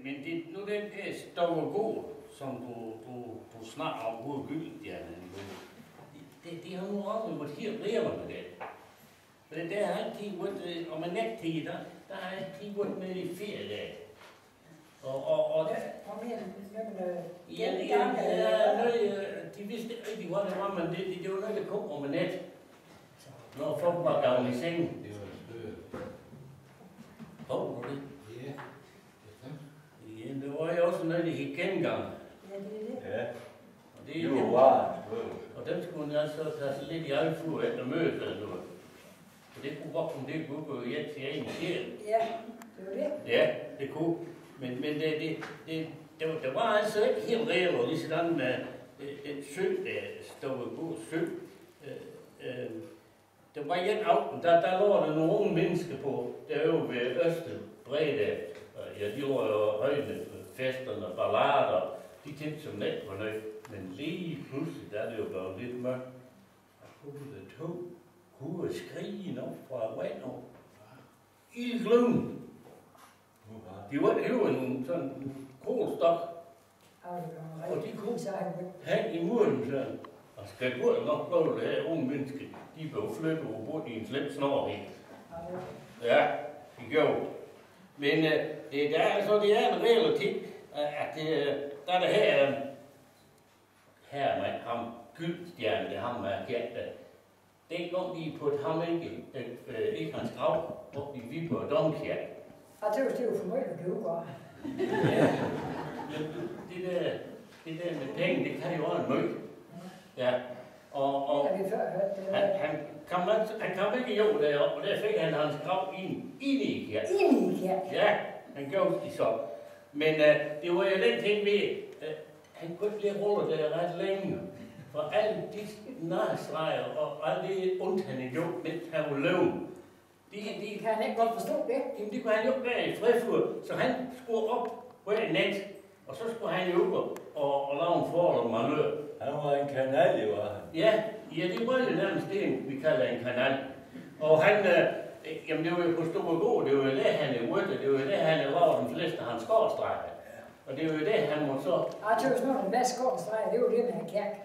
Men det, nu den her Stove, som du snakker om, hvor Gyldstjerne, det har nu også været helt levende det. For det har altid været, om en nettid, der har altid været med i ferie der. Og der... De vidste ikke rigtig, hvad det var, men det var noget, der kom om en nat. Når folk var gavn i sengen. Det var spøg. Hov, var det? Ja. Ja, det var jo også noget, der gik gengang. Ja, det er det. Ja. Og det Det var og dem skulle man altså tage sig lidt i alfur efter mødet eller noget. Så det kunne godt komme det kunne gå hjem til en sjæl. Ja, det var det. Ja, det kunne. Men det var altså ikke helt reelt, og lige sådan den sø, der stod på sø. Det var en aften, der lå der nogle unge mennesker på, derovre ved Østerbredde. Ja, de var jo højne, festerne, ballader, de ting som net var nødt. Men lige pludselig, der er det jo blevet lidt mørkt. Der kunne der to kunne skrige op fra vandet. Ildgløden. De var jo en sådan kålstok. Og de kunne have i muren sådan. Og skal gå nok prøve det her unge mennesker. De blev flyttet og brugt i en slem snor i. Ja, de gjorde. Men det er altså det er en regel ting, at der er det her med ham Gyldstjerne, det ham er kendt. Den gang de på et ham ikke hans grav op i Viborg Domkirke. Jeg tøvs, det er jo for meget at købe bare. Ja, men det der med penge, det kan jo også en møg. Ja, og han kom ikke i jord deroppe, og der fik han hans grav inde i kirken. Inde i kirken? Ja, han gjorde det så. Men det var jo den ting ved, han kunne ikke blive rullet der ret længe. For alle de narstreger og alle det ondt, han havde gjort, mens han var løven. De kan han ikke godt forstå det. Jamen, det kunne han jo være i frifur, så han skulle op hver nat, og så skulle han jo ud og lave en forhold manøver. Han var en kanal, var han. Ja, det var jo nærmest det, vi kalder en kanal. Og han, jamen det var jo på Storegård, det var jo det, han er rødt, det var jo det, han er lavet den fleste af hans skårstrækker. Og det var jo det, han må så... Jeg tøvs nu, den bedste skårstrækker, det var det med en kirke.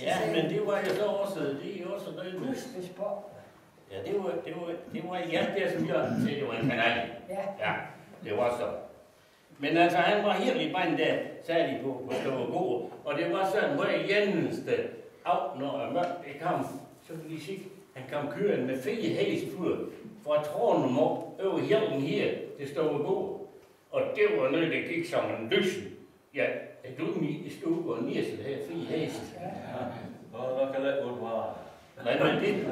Ja, men det var jo så også, det er jo også noget med... Huskes på. Ja, det var ja, det som Jørgen sagde, det var en kanal. Ja, det var så. Men altså, han var helt i brand der, sagde de på Storegård. Og det var sådan, hvor eneste af, når mørkt det kom, så ville de sige, han kom kørende med 4 hestfur fra tråden over hjelmen her til Storegård. Og det var noget, der gik som en lysen. Ja, det glemme i stue og ned, så det her 4 heste. Ja, og kan det godt være. Men det,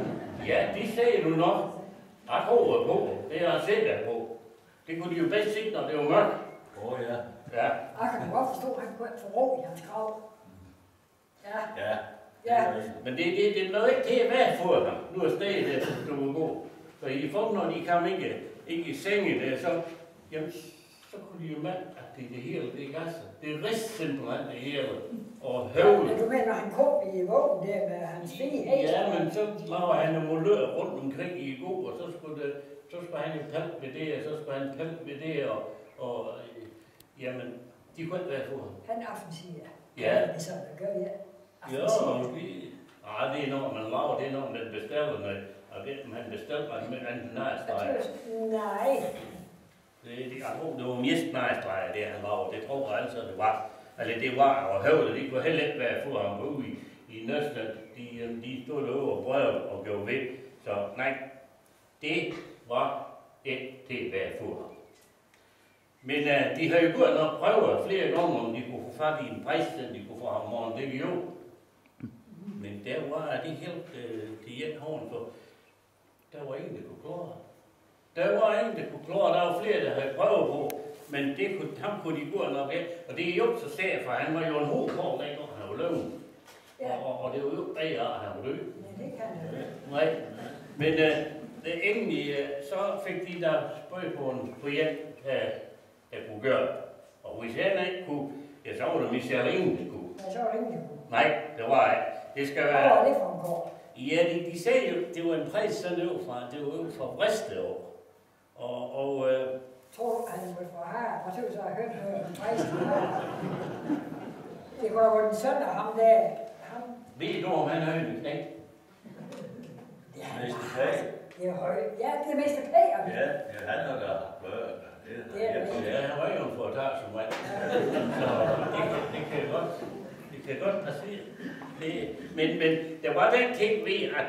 ja, det sagde du nok. Jeg tror på, det er jeg sikker på. Det kunne de jo bedst se, når det var mørkt. Ja. Ja. Jeg kan godt forstå, at han kunne ikke få ro i hans grav. Ja. Men det blev ikke til at være for ham. Nu er stedet der, du må gå. Så i form, når de kom ikke i senge der, så kunne de jo mærke, at det hele, det er gasser. Det er rist simpelthen det hele. Og høvlet. Men du mener, han kom i vågen der med hans fine hest? Ja, men så laver han jo molør rundt omkring i god, og så skulle han jo palte ved det, og så skulle han palte ved det, og jamen, de kunne ikke være for ham. Han er offensiv, ja. Det er sådan, der gør vi, ja. Ja, det er når man laver, det er når man bestiller noget, og det man bestiller med anden nejstreger. Nej. Jeg tror, det var mest nejstreger, det han laver, det tror jeg altså, det var. Altså det var, og høvlet, det kunne heller ikke være for ham ude i Nøstland, de stod derovre og brød og gjorde ved. Så nej, det var ikke til at være for ham. Men de havde jo godt nok prøvet flere gange, om de kunne få fat i en præst, så de kunne få ham morgen, det gjorde. Men der var det helt til en hånd, for der var ingen, der kunne klare. Der var ingen, der kunne klare. Der var flere, der havde prøvet på, men ham kunne de godt nok ikke. Og det er jo så sær, for han var jo en hovedkår, dengang han var løven. Ja. Og det var jo bedre, at han var død. Ja, det kan han jo. Nej, men egentlig, så fik de der spørg på hjælp, der kunne gøre det. Og hvis han ikke kunne, ja, så var det Michel ingen, der kunne. Ja, så var det ingen, der kunne. Nej, det var ikke. Det skal være... Hvad var det for en kår? Ja, de sagde jo, det var en præst sådan fra, det var jo fra Vriste år. Og tror du, han var fra her? Og så har jeg hørt noget om præsten. Det kunne da være den søn af ham der. Ham. Ved du, om han er en knægt? Ja, Mester Pag. det er højt. Ja, det er Mester P. Ja, han har da børn. Det er Det er Ja, han var jo en foretager som mig. Så det kan godt passere. Men der var den ting ved, at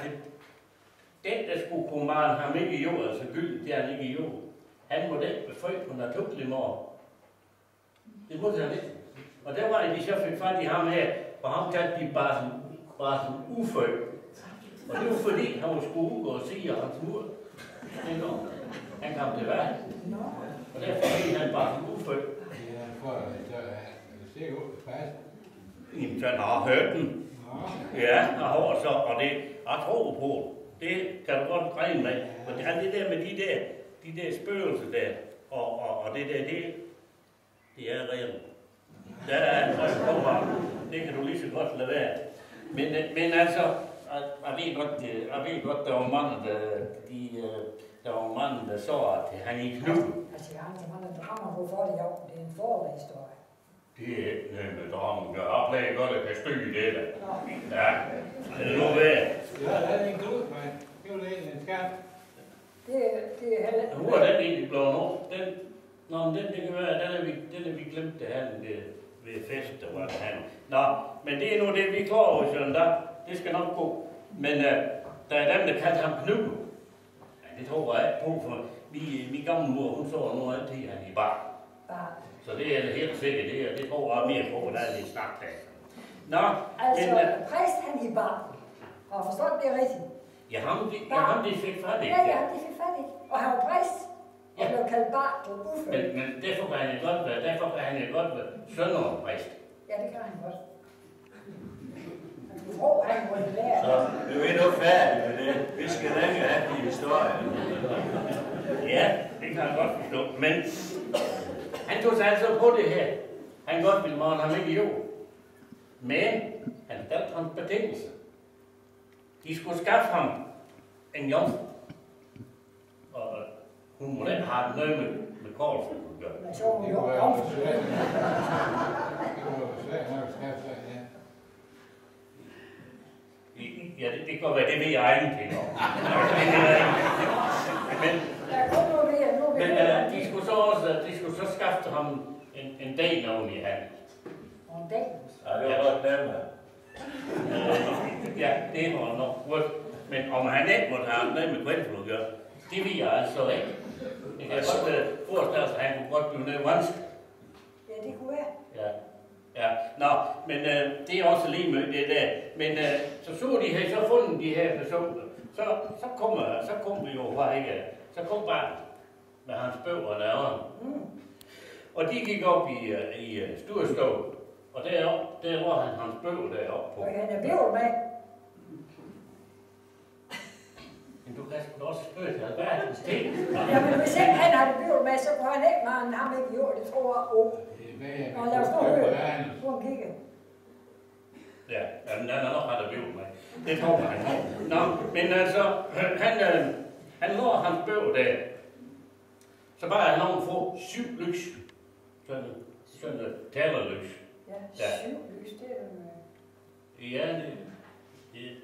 den, der skulle kunne male ham ikke i jord, altså gylden, det er han ikke i jord. Han må den befødt på naturlig måde. Det måtte han ikke. Og der var det, de så fik fat i ham her, og ham kaldte de bare sådan ufødt. Og det var fordi, han var skulle undgå at sige hans mur. Han kom til verden. Og derfor fik han bare sådan ufødt. Ja, for at se ud fast. Jamen, så han har hørt den. Ja, han har så, og det, jeg tror på, det kan du godt regne med. Og det er det der med de der spøgelser der, og det der, det er reelt. Der er en høj påvar. Det kan du lige så godt lade være. Men altså, jeg ved godt, der var mange, der så, at han ikke nu. Altså, jeg har ikke mange drama på for det, jo. Det er en forhistorie. Det er ikke noget med drammen. Jeg plejer godt at kan stykke det der. Ja, det er nu ved. Ja, der er en klud, men det var lidt en skam. Det er heller ikke. Hvor er den egentlig blevet nu? Den, det kan være, den er vi glemt det her ved fest, der var det her. Nå, men det er nu det, vi klarer over, sådan der. Det skal nok gå. Men der er dem, der kaldte ham Knud. Ja, det tror jeg ikke på, for min gamle mor, hun så nu altid han i bar. Så det er helt sikkert, det tror jeg mere på, der er lidt snak der. Nå, Altså, men, præst han i bar. Har forstået det rigtigt? ja, ham de fik fat i. Ja, det fik fat i. Og han var præst. Og blev kaldt bar på ufødt. Men derfor kan han jo godt være sønderpræst. Ja, det kan han godt. Du tror, han må lære. Så vi er nu færdige med det. Vi skal nemlig have de historier. Ja, det kan jeg godt forstå. Men han tog sig altså på det her. Han godt ville male ham ikke i jord. Men han stillede hans betingelser. De skulle skaffe ham en jomfru. Og hun må ikke have noget med kål, som hun gør. Men så må Det jo var jo også. svært. Det var jo svært nok at skaffe sig, ja. Ja, det kan være, det ved jeg ingenting om. Men Der kom noget mere, nu Men ved de skulle så skaffe ham en dag oven i handen. Og en dag. Ja, det var godt nemmere. Ja, det var nok godt. Men om han ikke måtte have noget med kvældfuld at gøre, det ved jeg altså ikke. Jeg kan godt forestille sig, at han kunne godt blive noget vanskelig. Ja, det kunne være. Ja. Nå, men det er også lige med det der. Men så de her, så fundet de her personer. Så kom vi jo fra ikke. Så kom bare med hans bøger og laveren. Og de gik op i stuestov. Og der var han hans bøger deroppe på. Og han er bjørn med. Men du kan sgu da også spørge til alverdens ting. Jamen, hvis ikke han havde bjørn med, så kunne han ikke mane ham ikke gjort. Det tror jeg. Og lad os nu høre. Hvor han kigger. Ja, den er nok ret at blive med. Det tror jeg, han har. Nå, men altså, han når hans bøger der. Så bare han nogen få 7 lys. Sådan talerlys. Ja, 7 lys, det er jo...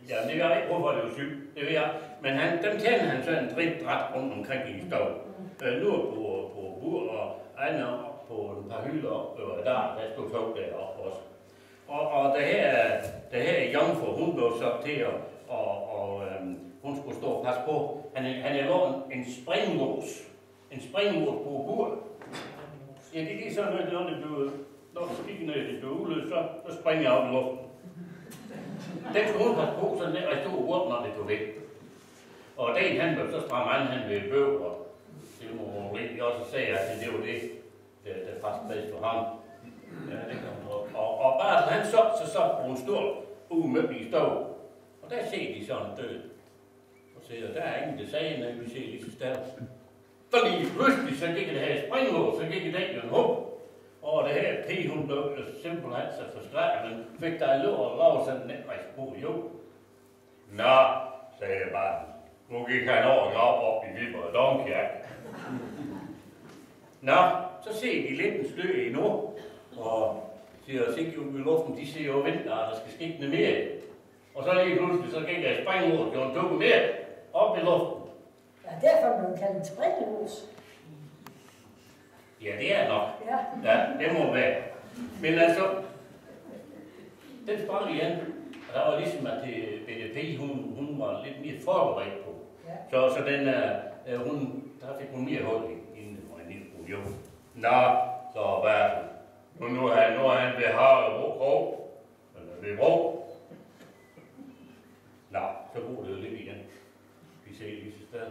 Ja, det ved jeg ikke, hvorfor det var 7. Det ved jeg. Men dem tænder han sådan en dræt rundt omkring i stov. Nu på bur og andre op på et par hylder op. Der stod tog deroppe også. Og det her jomfru, hun blev så til, og hun skulle stå og passe på. Han er lånt en springmås. En springmås på bur. Ja, det er sådan noget, når du kigger ned i det udløs, så springer jeg op i luften. Den skulle hun passe på, sådan der, og stod rundt, når det tog væk. Og den han blev så stram an, han blev bøv, og det må rigtig også sige, at det var det, der faktisk bedst for ham. Ja, det kan hun tro. Og bare så han så hun stod umøbt i stov. Og der ser de sådan død. Og siger, der er ingen, der sagde, når vi ser lige så stærkt. Så lige pludselig, så gik det her springhår, så gik det jo en hug. Og det her pige, hun blev simpelthen så forskrækket, men fik der lov at lave sådan en netvejs på jo. Nå, sagde jeg bare. Nu gik han over og op i Viborg Domkirke. Nå, så ser de lidt en slø endnu, og siger sig ud i luften, de ser jo venter, at der skal ske noget mere. Og så lige pludselig, så gik jeg springe ud, og tog mere op i luften. Ja, derfor blev kaldt en springelus. Ja, det er nok. Ja. Ja, det må være. Men altså, den sprang igen. Og der var ligesom, at BDP, hun var lidt mere forberedt på. Ja. Så den, der fik hun mere hul i, inden hun jo. Nå, så hvad? Nu er han ved Havrebro. Eller ved Bro. Nå, så går det jo lidt igen. Vi ser lige så sted.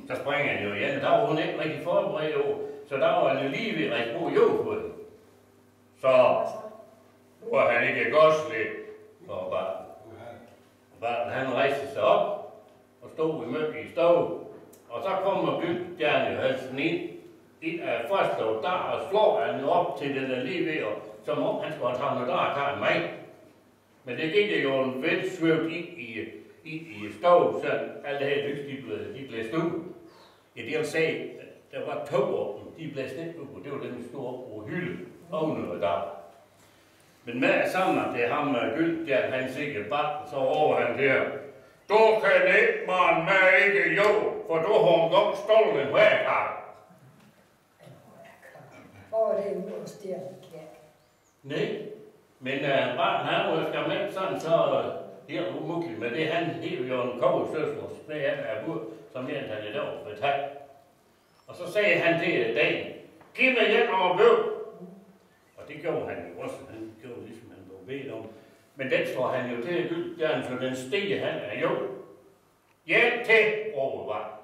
Så springer han jo igen, der var hun ikke rigtig forberedt jo. Så der var han jo lige ved rigtig god jord på det. Så var han ikke godt slet. Og bare han rejste sig op og stod i møk i stove. Og så kommer bygdstjernen jo halsen ind af forstået der og slår han jo op til den der lige ved, og som om han skulle have taget noget der og tage mig. Men det gik jo en velsvøvt i stove, så alle her lys, de blev stået. Ja, det vil sige, der var 2 af dem, de blev snit ud, og det var den store på hylde ovenud der. Men med sammen, det er ham Gyld, der han sikkert bare, så over han der. Du kan ikke, man, med ikke jo, for du har engang stolet en højkar. Hvor er det ude hos der, Kirke? Nej, men barn han var skam ikke sådan, så helt umuligt. Men det han helt jo en kobbersøsler, med af bud, som jeg han i dag ved tag. Og så sagde han til dagen, giv mig den over bøv. Og det gjorde han jo også, han gjorde ligesom han blev bedt om. Men den slår han jo til Gyldstjernen, så den steg han er jo. Hjælp til, råbede var.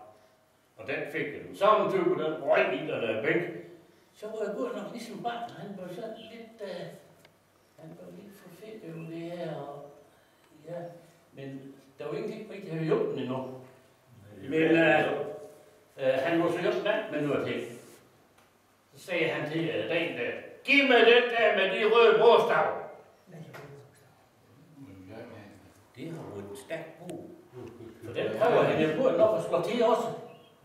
Og den fik den samme type, den røg i der bænk. Så var jeg godt nok ligesom barn, han var sådan lidt, han var lidt for fedt over det her, og ja, men der var ingenting rigtig at hjælpe den endnu. Men han var så hjælp med noget til. Så sagde han til dagen der, giv mig den der med de røde bogstaver. Det har jo en stærk brug. For den prøver han jo på nok at slå til også.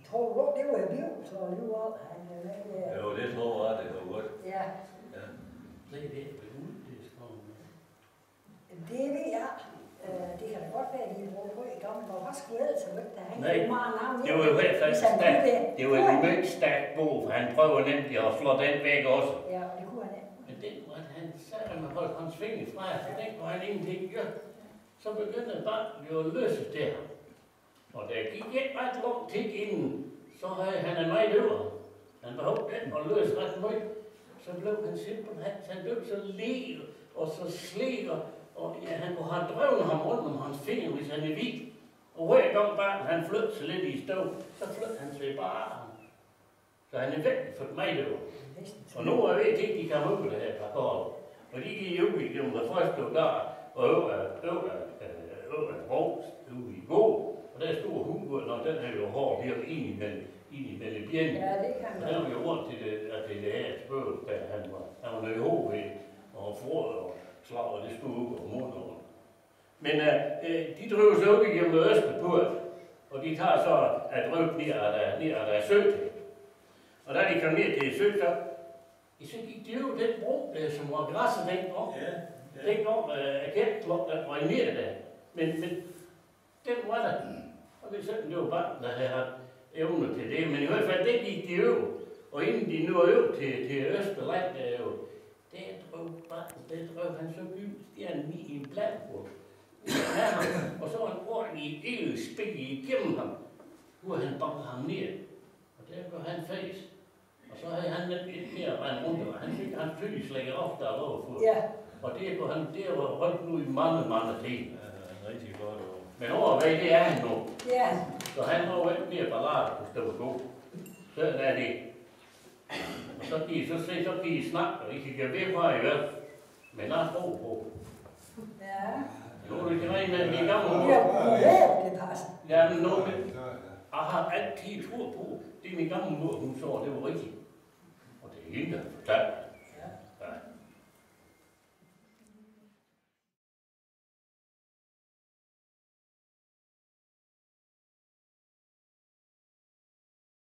Tror du, det var en liv, så alligevel han er med der. Jo, det tror jeg, det var godt. Ja. Det er det, det er skrevet. Det ved jeg. Det kan da godt være, at de bruger på i gamle, hvor var sgu ellers så ikke, der er Nej, ikke meget navn. det var i hvert fald stærkt. Det var en meget stærk bog, for han prøver nemlig at slå den væk også. Ja, det kunne han ikke. Men den var, han sagde, at man holdt hans fingre fra, for den kunne han ingenting gøre. Så begyndte barnet jo at løse det her. Og der gik ikke ret lang tid inden, så havde han en meget øver. Han behøvede den og løse ret meget. Så blev han simpelthen, han blev så led og så slet, og ja, han kunne have drevet ham rundt om hans fingre, hvis han er hvid. Og hver gang barnet han flyttede sig lidt i stov, så flyttede han sig bare. Så han er virkelig fået mig øver. Og nu er jeg ved ikke, de kan ud på det her par år. Og de gik ud igennem det første der, og over Ros, ude i Gå. Og der stod hunden, og den er jo hård her ind i mellem bjerne. Ja, det kan og der var jo rundt til det her spørgsmål, da han var nødt i hovedet og frået og slag, og det stod ud på munden. Men de driver så op igennem Østerport, og de tager så at drøbe ned af der sø til. Og da de kom ned til sø, så gik de jo den bro, som var græsset dengang. Ja. Dengang erkendt, der var ned der. Men den var der. Og det sådan, det var bare, der havde evner til det. Men i hvert fald, det gik de øv. Og inden de nåede øv til Østerland, der drøv han så Gyldstjernen i en bladbord. Og så var en ordentlig ildspil igennem ham. Nu havde han banket ham ned. Og der går han fæs. Og så havde han lidt mere rent rundt, og han fik hans flyslag op, der lå for. Ja. Og det var rundt nu i mange tid. Ja, rigtig godt. Men overvej, det er han nu. Ja. Så han var jo ikke mere ballade på stå god. Sådan er det. Og så kan I snakke, og I kan gøre ved fra i hvert. Men lad os tro på. Ja. Nu er det ikke rent med, at vi er gamle. Ja, det passer. Ja, men nu, jeg har altid tro på, det min gamle mor, hun så, det var rigtigt. Og det er hende, der fortalte.